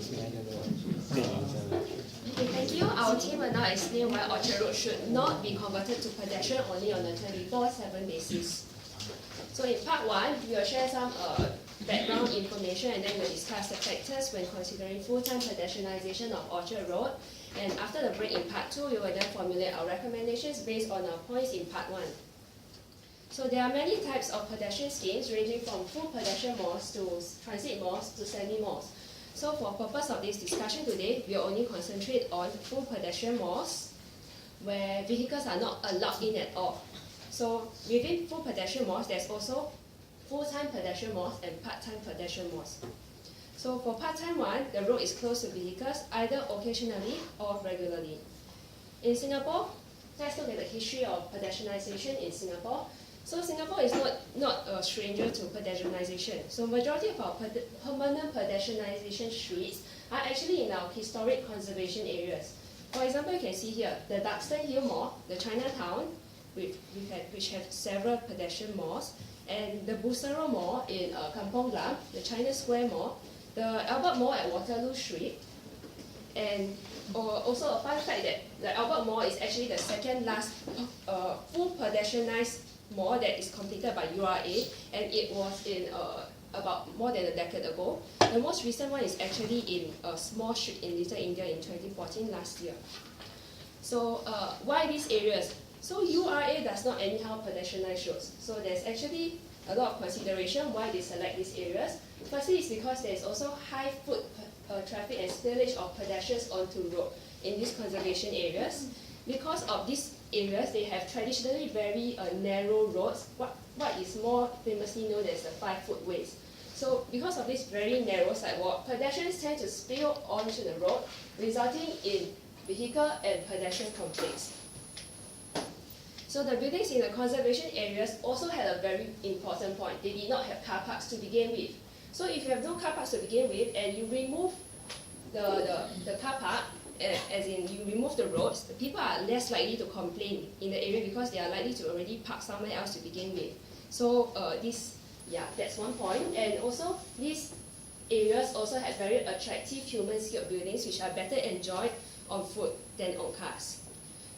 Okay, thank you. Our team will now explain why Orchard Road should not be converted to pedestrian only on a 24/7 basis. So in part 1, we will share some background information and then we'll discuss the factors when considering full-time pedestrianization of Orchard Road. And after the break in part 2, we will then formulate our recommendations based on our points in part 1. So there are many types of pedestrian schemes ranging from full pedestrian malls to transit malls to semi-malls. So for purpose of this discussion today, we will only concentrate on full pedestrian malls where vehicles are not allowed in at all. So within full pedestrian malls, there's also full-time pedestrian malls and part-time pedestrian malls. So for part-time one, the road is closed to vehicles either occasionally or regularly. In Singapore, let's look at the history of pedestrianization in Singapore. So Singapore is not a stranger to pedestrianization. So majority of our permanent pedestrianization streets are actually in our historic conservation areas. For example, you can see here, the Duxton Hill Mall, the Chinatown, which have several pedestrian malls, and the Bussorah Mall in Kampong Glam, the China Square Mall, the Albert Mall at Waterloo Street, and also a fun fact that the Albert Mall is actually the second last full pedestrianized mall that is completed by URA, and it was in about more than a decade ago. The most recent one is actually in a small street in Little India in 2014, last year. So why these areas? So URA does not anyhow pedestrianize roads. So there's actually a lot of consideration why they select these areas. Firstly, it's because there's also high foot traffic and spillage of pedestrians onto road in these conservation areas. Because of these areas, they have traditionally very narrow roads, what is more famously known as the 5-foot ways. So because of this very narrow sidewalk, pedestrians tend to spill onto the road, resulting in vehicle and pedestrian conflicts. So the buildings in the conservation areas also had a very important point. They did not have car parks to begin with. So if you have no car parks to begin with and you remove the car park, as in you remove the roads, the people are less likely to complain in the area because they are likely to already park somewhere else to begin with. So that's one point. And also these areas also have very attractive human-scaled buildings which are better enjoyed on foot than on cars.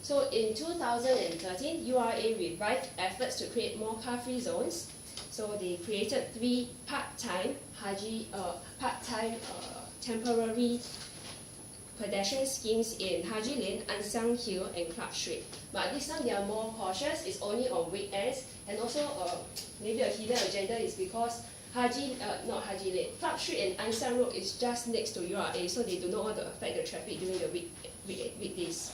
So in 2013, URA revived efforts to create more car-free zones. So they created 3 part-time temporary pedestrian schemes in Haji Lane, Ann Siang Hill, and Club Street. But this time they are more cautious. It's only on weekends, and also maybe a hidden agenda is because Club Street and Ann Siang Road is just next to URA, so they do not want to affect the traffic during the weekdays.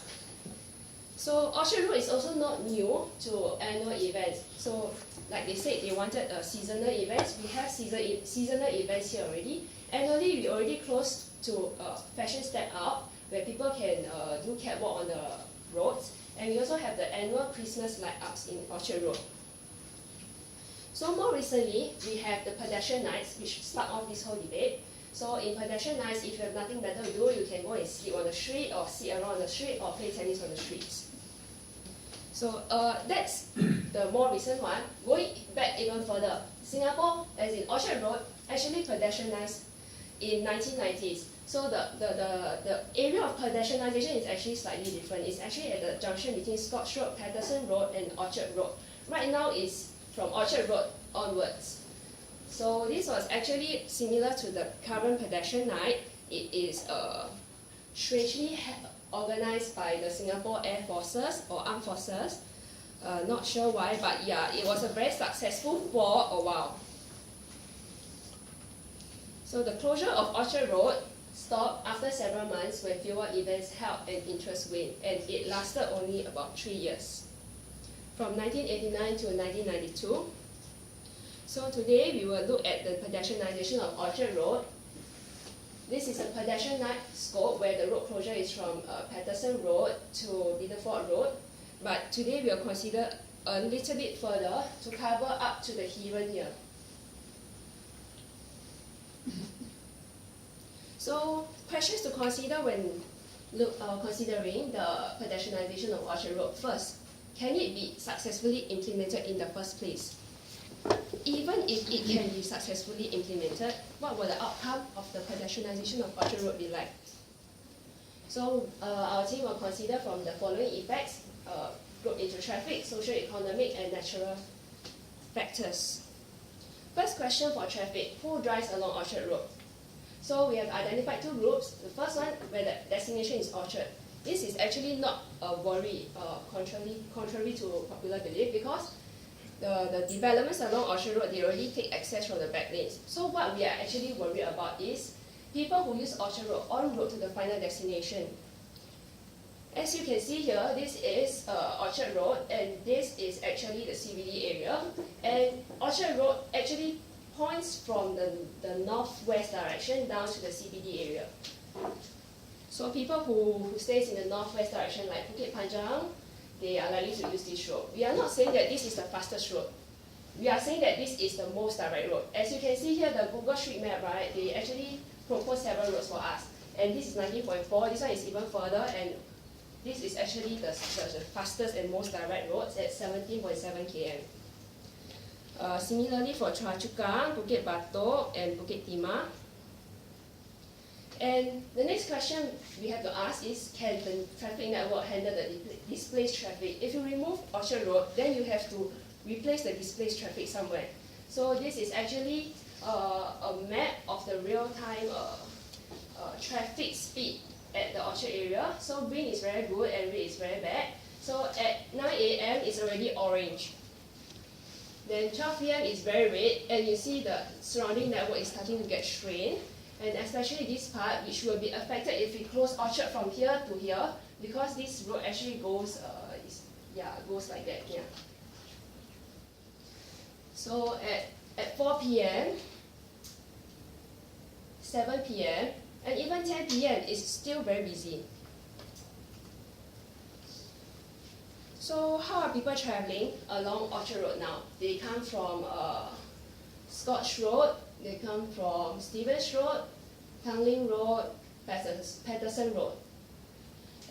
So Orchard Road is also not new to annual events. So like they said, they wanted seasonal events. We have seasonal events here already. Annually, we already close to Fashion Step Out, where people can do catwalk on the roads. And we also have the annual Christmas light-ups in Orchard Road. So more recently, we have the pedestrian nights, which start off this whole debate. So in pedestrian nights, if you have nothing better to do, you can go and sleep on the street, or sit around the street, or play tennis on the streets. So that's the more recent one. Going back even further, Singapore, as in Orchard Road, actually pedestrianized in 1990s. So the area of pedestrianization is actually slightly different. It's actually at the junction between Scotts Road, Patterson Road, and Orchard Road. Right now it's from Orchard Road onwards. So this was actually similar to the current pedestrian night. It is strangely organized by the Singapore Air Forces or Armed Forces. Not sure why, but yeah, it was a very successful for a while. So the closure of Orchard Road stopped after several months when fewer events held and interest waned, and it lasted only about 3 years, from 1989 to 1992. So today we will look at the pedestrianization of Orchard Road. This is a pedestrian night scope where the road closure is from Patterson Road to Biddeford Road. But today we will consider a little bit further to cover up to the Heron here. So questions to consider when considering the pedestrianization of Orchard Road. First, can it be successfully implemented in the first place? even if it can be successfully implemented, what will the outcome of the pedestrianisation of Orchard Road be like? So our team will consider from the following effects: group into traffic, socio-economic and natural factors. First question for traffic: who drives along Orchard Road? So we have identified two groups. The first one, where the destination is Orchard. This is actually not a worry, contrary to popular belief, because the developments along Orchard Road, they already take access from the back lanes. So what we are actually worried about is people who use Orchard Road en route to the final destination. As you can see here, this is Orchard Road, and this is actually the CBD area. And Orchard Road actually points from the northwest direction down to the CBD area. So people who stays in the northwest direction, like Bukit Panjang, they are likely to use this road. We are not saying that this is the fastest road. We are saying that this is the most direct road. As you can see here, the Google Street Map, right, they actually propose several roads for us. And this is 19.4, this one is even further, and this is actually the fastest and most direct roads at 17.7 km. Similarly for Choa Chu Kang, Bukit Batok, and Bukit Timah. And the next question we have to ask is, can the traffic network handle the displaced traffic? If you remove Orchard Road, then you have to replace the displaced traffic somewhere. So this is actually a map of the real-time traffic speed at the Orchard area. So green is very good and red is very bad. So at 9 AM it's already orange. Then 12 PM is very red, and you see the surrounding network is starting to get strained. And especially this part, which will be affected if we close Orchard from here to here, because this road actually goes, goes like that. Yeah. So at 4 PM, 7 PM, and even 10 PM is still very busy. So how are people traveling along Orchard Road now? They come from Scotch Road, they come from Stevens Road, Tanglin Road, Patterson Road,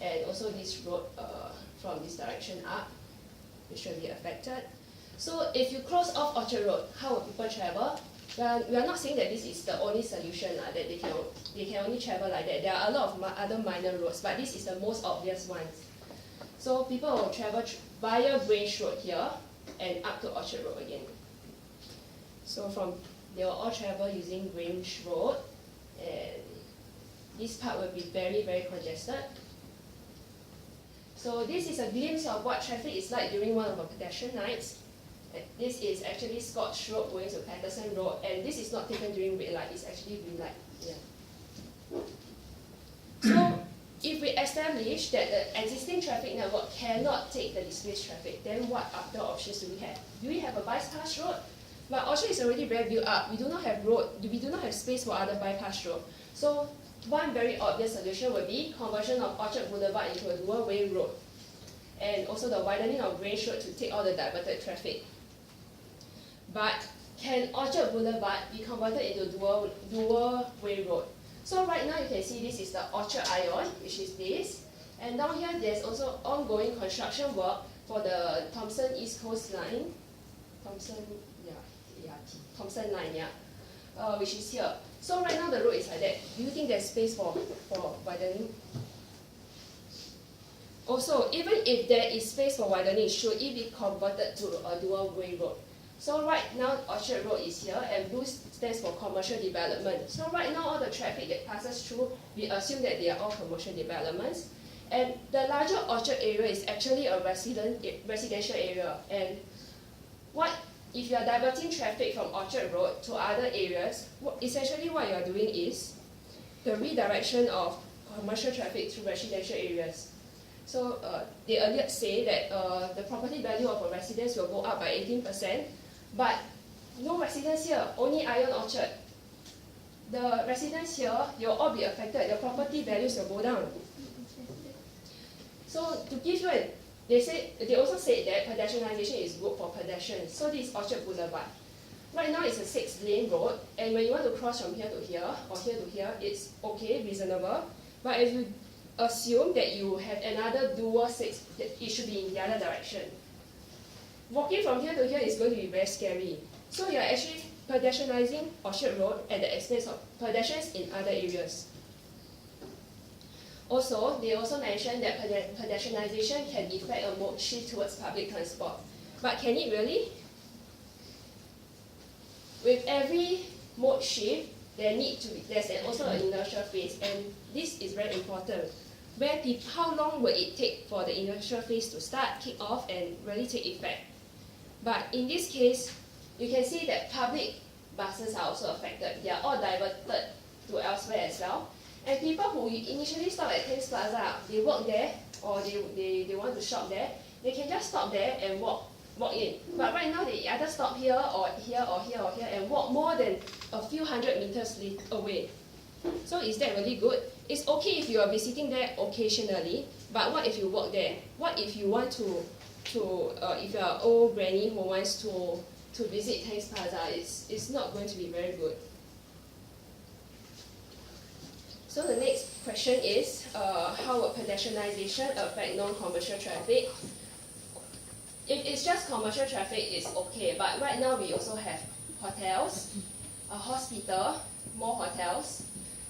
and also this road from this direction up, which will be affected. So if you close off Orchard Road, how will people travel? We are not saying that this is the only solution, that they can only travel like that. There are a lot of other minor roads, but this is the most obvious one. So people will travel via Grange Road here and up to Orchard Road again. So they will all travel using Grange Road, and this part will be very, very congested. So this is a glimpse of what traffic is like during one of our pedestrian nights. This is actually Scotch Road going to Patterson Road, and this is not taken during red light, it's actually green light. Yeah. So if we establish that the existing traffic network cannot take the displaced traffic, then what other options do we have? Do we have a bypass road? But Orchard is already very built up. We do not have space for other bypass road. So one very obvious solution would be conversion of Orchard Boulevard into a dual-way road, and also the widening of Grange Road to take all the diverted traffic. But can Orchard Boulevard be converted into dual-way road? So right now you can see this is the Orchard Ion, which is this. And down here there's also ongoing construction work for the Thomson East Coast Line. Thomson Line, which is here. So right now the road is like that. Do you think there's space for widening? Also, even if there is space for widening, should it be converted to a dual-way road? So right now Orchard Road is here, and blue stands for commercial development. So right now all the traffic that passes through, we assume that they are all commercial developments. And the larger Orchard area is actually a residential area. And if you are diverting traffic from Orchard Road to other areas, essentially what you are doing is the redirection of commercial traffic to residential areas. So they earlier say that the property value of a residence will go up by 18%, but no residents here, only Ion Orchard. The residents here, you'll all be affected, the property values will go down. So to give you they also said that pedestrianisation is good for pedestrians. So this is Orchard Boulevard. Right now it's a 6-lane road, and when you want to cross from here to here, or here to here, it's okay, reasonable. But if you assume that you have another dual 6, it should be in the other direction. Walking from here to here is going to be very scary. So you're actually pedestrianising Orchard Road at the expense of pedestrians in other areas. Also, they also mentioned that pedestrianisation can effect a mode shift towards public transport. But can it really? With every mode shift, there's also an inertial phase, and this is very important. How long will it take for the inertial phase to start, kick off, and really take effect? But in this case, you can see that public buses are also affected. They are all diverted to elsewhere as well. And people who initially stop at Thames Plaza, they work there, or they want to shop there, they can just stop there and walk in. But right now, they either stop here, or here, or here, or here, and walk more than a few hundred meters away. So is that really good? It's okay if you are visiting there occasionally, but what if you work there? What if you want if you're an old granny who wants to visit Thames Plaza? It's not going to be very good. So the next question is, how will pedestrianisation affect non-commercial traffic? If it's just commercial traffic, it's okay. But right now we also have hotels, a hospital, more hotels.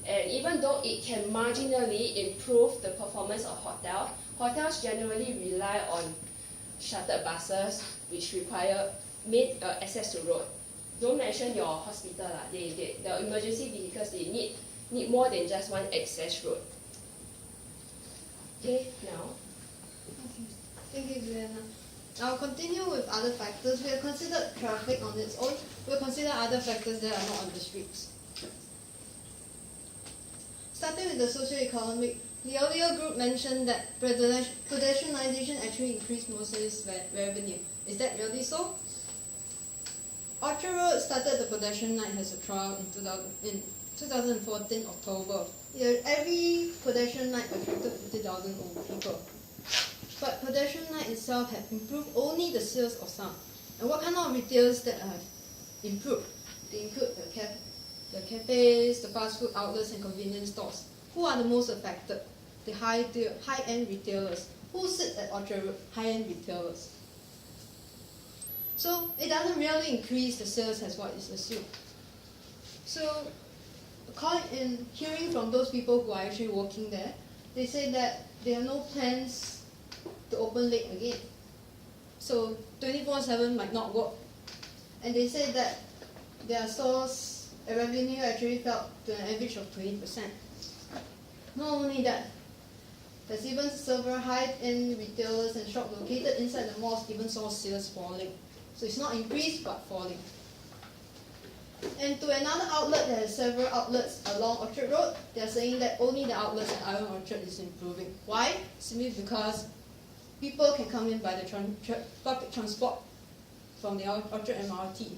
And even though it can marginally improve the performance of hotels generally rely on shuttle buses, which require access to road. Don't mention your hospital. The emergency vehicles, they need more than just one access road. Okay, now. Okay. Thank you, Juliana. I'll continue with other factors. We have considered traffic on its own. We'll consider other factors that are not on the streets. Starting with the socio-economic, the earlier group mentioned that pedestrianisation actually increased motorist revenue. Is that really so? Orchard Road started the pedestrian night as a trial in 2014 October. Every pedestrian night attracted 50,000 old people. But pedestrian night itself had improved only the sales of some. And what kind of retailers that have improved? They include the cafes, the fast food outlets, and convenience stores. Who are the most affected? The high-end retailers. Who sit at Orchard Road? High-end retailers. So it doesn't really increase the sales as what is assumed. So in hearing from those people who are actually working there, they say that they have no plans to open late again. So 24/7 might not work. And they say that their stores' revenue actually fell to an average of 20%. Not only that, there's even several high-end retailers and shops located inside the malls even saw sales falling. So it's not increased but falling. And to another outlet, there are several outlets along Orchard Road. They're saying that only the outlets at Ion Orchard is improving. Why? Simply because people can come in by the public transport from the Orchard MRT.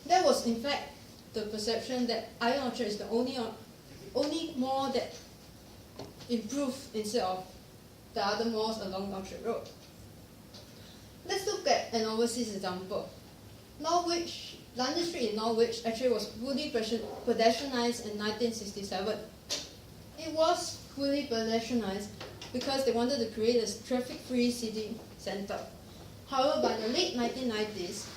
That was in fact the perception that Ion Orchard is the only mall that improved instead of the other malls along Orchard Road. Let's look at an overseas example. London Street in Norwich actually was fully pedestrianised in 1967. It was fully pedestrianised because they wanted to create a traffic-free city centre. However, by the late 1990s,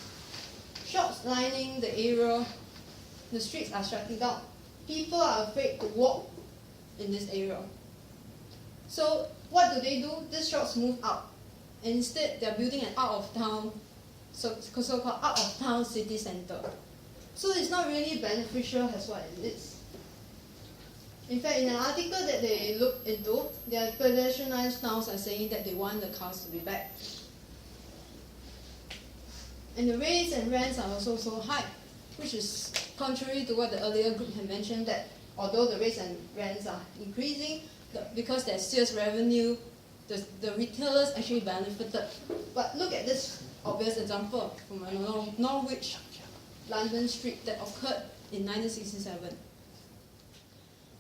shops lining the area, the streets are shutting down. People are afraid to walk in this area. So what do? These shops move out. And instead, they're building an out-of-town, so-called out-of-town city centre. So it's not really beneficial as what it is. In fact, in an article that they looked into, their pedestrianised towns are saying that they want the cars to be back. And the rates and rents are also so high, which is contrary to what the earlier group had mentioned, that although the rates and rents are increasing, because there's sales revenue, the retailers actually benefited. But look at this obvious example from a Norwich London Street that occurred in 1967.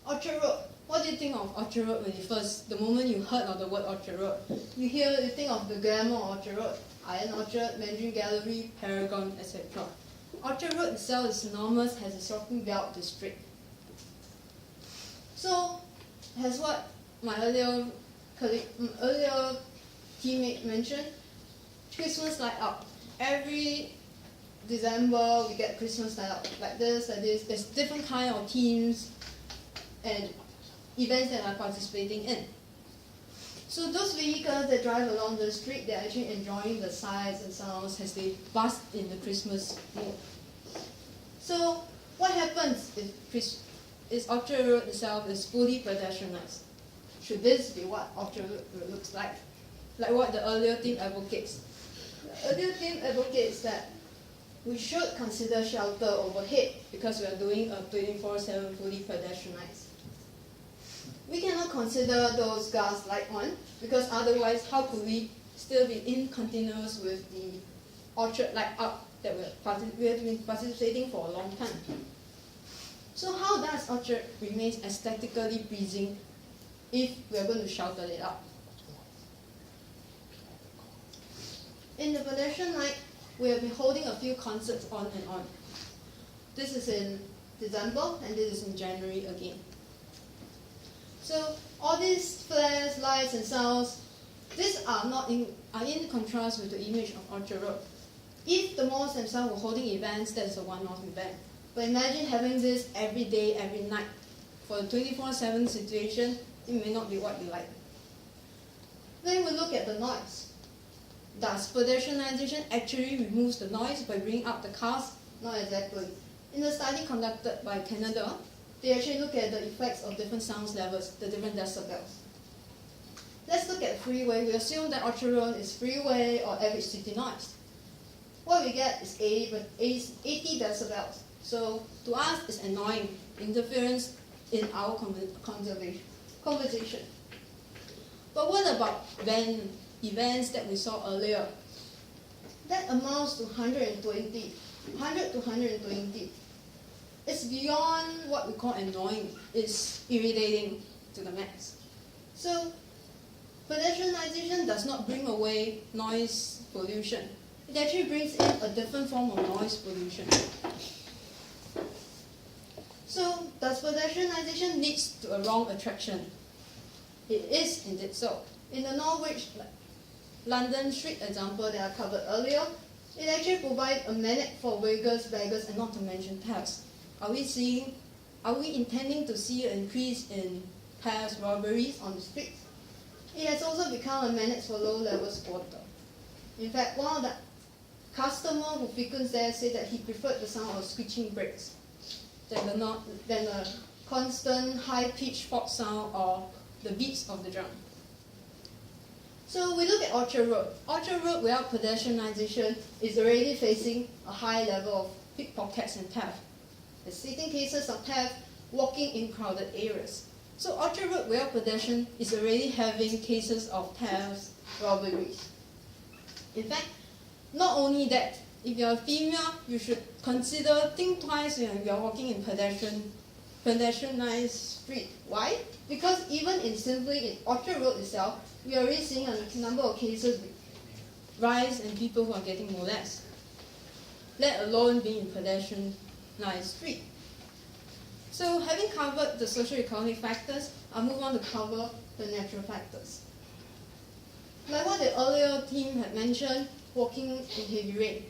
Orchard Road. What do you think of Orchard Road the moment you heard of the word Orchard Road? You think of the glamour of Orchard Road, Iron Orchard, Mandarin Gallery, Paragon, etc. Orchard Road itself is synonymous as a shopping belt district. So, as what my earlier teammate mentioned, Christmas light up. Every December, we get Christmas light up like this, like this. There's different kind of teams and events that are participating in. So those vehicles that drive along the street, they're actually enjoying the sights and sounds as they bask in the Christmas mood. So what happens if Orchard Road itself is fully pedestrianized? Should this be what Orchard Road looks like? Like what the earlier theme advocates. The earlier theme advocates that we should consider shelter overhead because we are doing a 24/7 fully pedestrianized. We cannot consider those gas light on because otherwise how could we still be in continuous with the orchard light up that we have been participating for a long time? So how does orchard remain aesthetically pleasing if we are going to shelter it up? In the pedestrian light, we have been holding a few concerts on and on. This is in December and this is in January again. So all these flares, lights and sounds, these are in contrast with the image of Orchard Road. If the malls themselves were holding events, that's a one-off event. But imagine having this every day, every night. For a 24/7 situation, it may not be what you like. Then we look at the noise. Does pedestrianization actually remove the noise by bringing up the cars? Not exactly. In a study conducted by Canada, they actually look at the effects of different sound levels, the different decibels. Let's look at freeway. We assume that Orchard Road is freeway or average city noise. What we get is 80 decibels. So to us, it's annoying interference in our conversation. But what about events that we saw earlier? That amounts to 100 to 120. It's beyond what we call annoying. It's irritating to the max. So pedestrianization does not bring away noise pollution. It actually brings in a different form of noise pollution. So does pedestrianization lead to a wrong attraction? It is indeed so. In the Norwich London Street example that I covered earlier, it actually provides a magnet for beggars, and not to mention thefts. Are we intending to see an increase in thefts, robberies on the streets? It has also become a magnet for low-level squatter. In fact, one of the customers who frequents there said that he preferred the sound of screeching brakes than the constant high-pitched folk sound or the beats of the drum. So we look at Orchard Road. Orchard Road without pedestrianization is already facing a high level of pickpockets and theft. There's sitting cases of theft, walking in crowded areas. So Orchard Road without pedestrian is already having cases of thefts, robberies. In fact, not only that, if you're a female, you should think twice when you're walking in pedestrianized street. Why? Because even simply in Orchard Road itself, we are already seeing a number of cases rise and people who are getting molested, let alone being in pedestrianized street. So having covered the socio-economic factors, I'll move on to cover the natural factors. Like what the earlier team had mentioned, walking in heavy rain.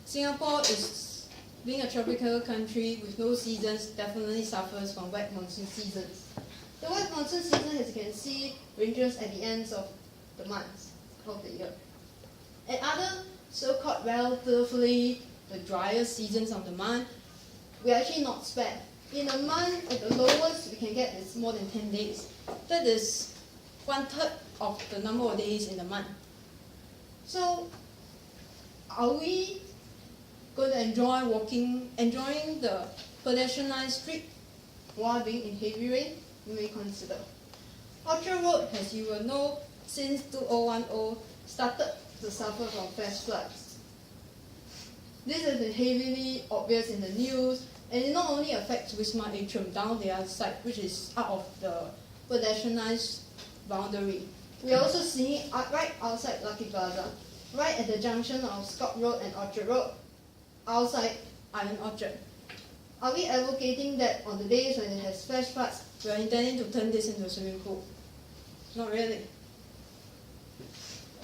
Singapore is being a tropical country with no seasons, definitely suffers from wet monsoon seasons. The wet monsoon season, as you can see, ranges at the ends of the months of the year. At other so-called relatively the drier seasons of the month, we are actually not spared. In a month, at the lowest we can get is more than 10 days. That is 1/3 of the number of days in the month. So, are we going to enjoying the pedestrianized street while being in heavy rain? You may consider. Orchard Road, as you will know, since 2010 started to suffer from flash floods. This has been heavily obvious in the news, and it not only affects Wisma Atrium down the other side, which is out of the pedestrianized boundary. We are also seeing it right outside Lucky Plaza, right at the junction of Scott Road and Orchard Road, outside Iron Orchard. Are we advocating that on the days when it has flash floods, we are intending to turn this into a swimming pool? Not really.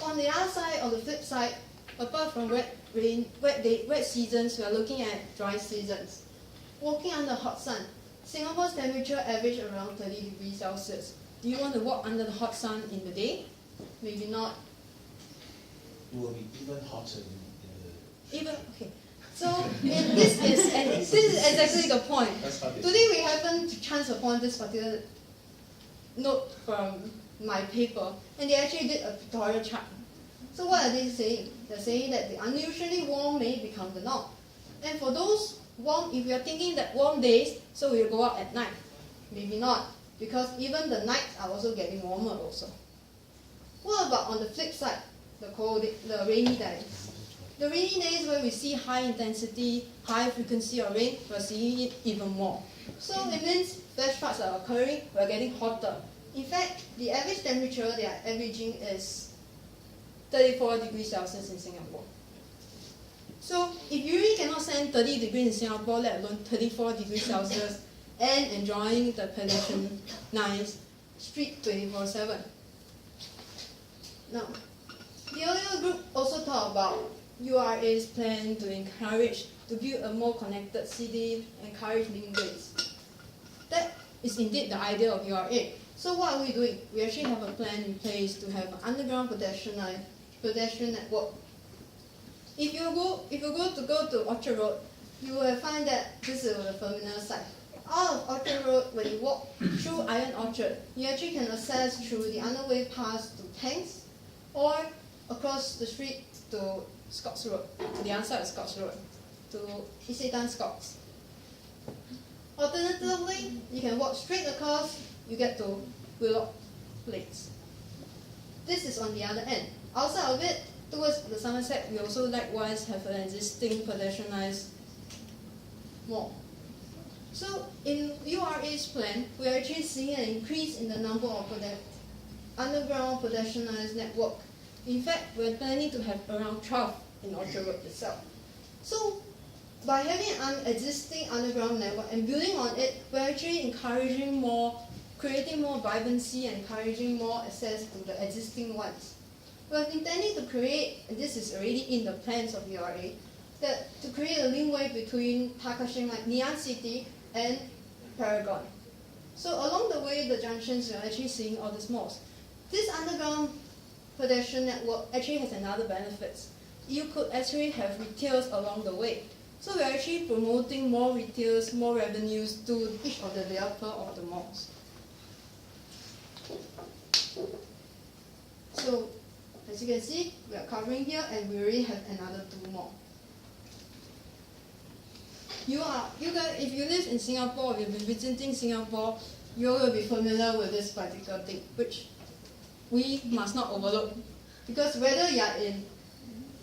On the other side, on the flip side, apart from wet seasons, we are looking at dry seasons. Walking under hot sun. Singapore's temperature average around 30 degrees Celsius. Do you want to walk under the hot sun in the day? Maybe not. It will be even hotter in the. Even okay. So this is exactly the point. That's how they Today we happen to chance upon this particular note from my paper, and they actually did a pictorial chart. So what are they saying? They're saying that the unusually warm may become the norm. And for those warm, if you are thinking that warm days, so we'll go out at night. Maybe not, because even the nights are also getting warmer also. What about on the flip side, the rainy days? The rainy days where we see high intensity, high frequency of rain, we're seeing it even more. So it means flash floods are occurring, we're getting hotter. In fact, the average temperature they are averaging is 34 degrees Celsius in Singapore. So if you really cannot stand 30 degrees in Singapore, let alone 34 degrees Celsius, and enjoying the pedestrian nice street 24/7. Now, the earlier group also talked about URA's plan to build a more connected city, encourage living ways. That is indeed the idea of URA. So what are we doing? We actually have a plan in place to have an underground pedestrian network. If you go to Orchard Road, you will find that this is the terminal site. Out of Orchard Road, when you walk through Iron Orchard, you actually can access through the underway pass to Tanks, or across the street to Scotts Road, to the other side of Scotts Road, to Isetan Scotts. Alternatively, you can walk straight across, you get to Wheelock Lakes. This is on the other end. Outside of it, towards the Somerset, we also likewise have an existing pedestrianised mall. So in URA's plan, we are actually seeing an increase in the number of underground pedestrianised network. In fact, we're planning to have around 12 in Orchard Road itself. So by having an existing underground network and building on it, we're actually creating more vibrancy and encouraging more access to the existing ones. We're intending to create, and this is already in the plans of URA, to create a linkway between Takashima, Ngee City, and Paragon. So along the way, the junctions, you're actually seeing all these malls. This underground pedestrian network actually has another benefit. You could actually have retails along the way. So we're actually promoting more retails, more revenues to each of the developer of the malls. So as you can see, we are covering here, and we already have another 2 more. You guys, if you live in Singapore, if you've been visiting Singapore, you will be familiar with this particular thing, which we must not overlook. Because whether you are in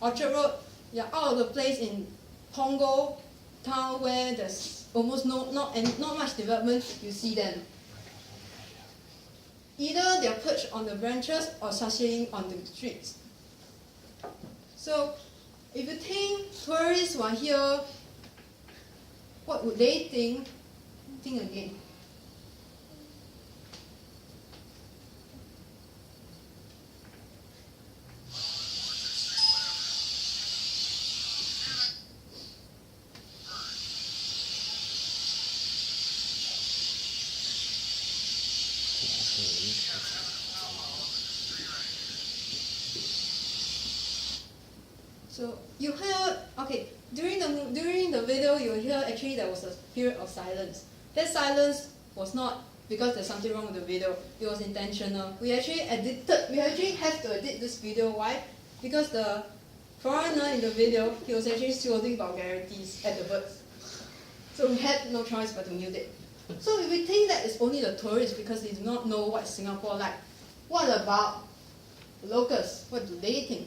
Orchard Road, you are out of the place in Punggol town where there's almost not much development, you see them. Either they are perched on the branches or sashaying on the streets. So if you think tourists who are here, what would they think? Think again. So you hear, okay, during the video you hear actually there was a period of silence. That silence was not because there's something wrong with the video, it was intentional. We actually have to edit this video. Why? Because the foreigner in the video, he was actually shouting vulgarities at the birds. So we had no choice but to mute it. So if we think that it's only the tourists because they do not know what Singapore like, what about locals? What do they think?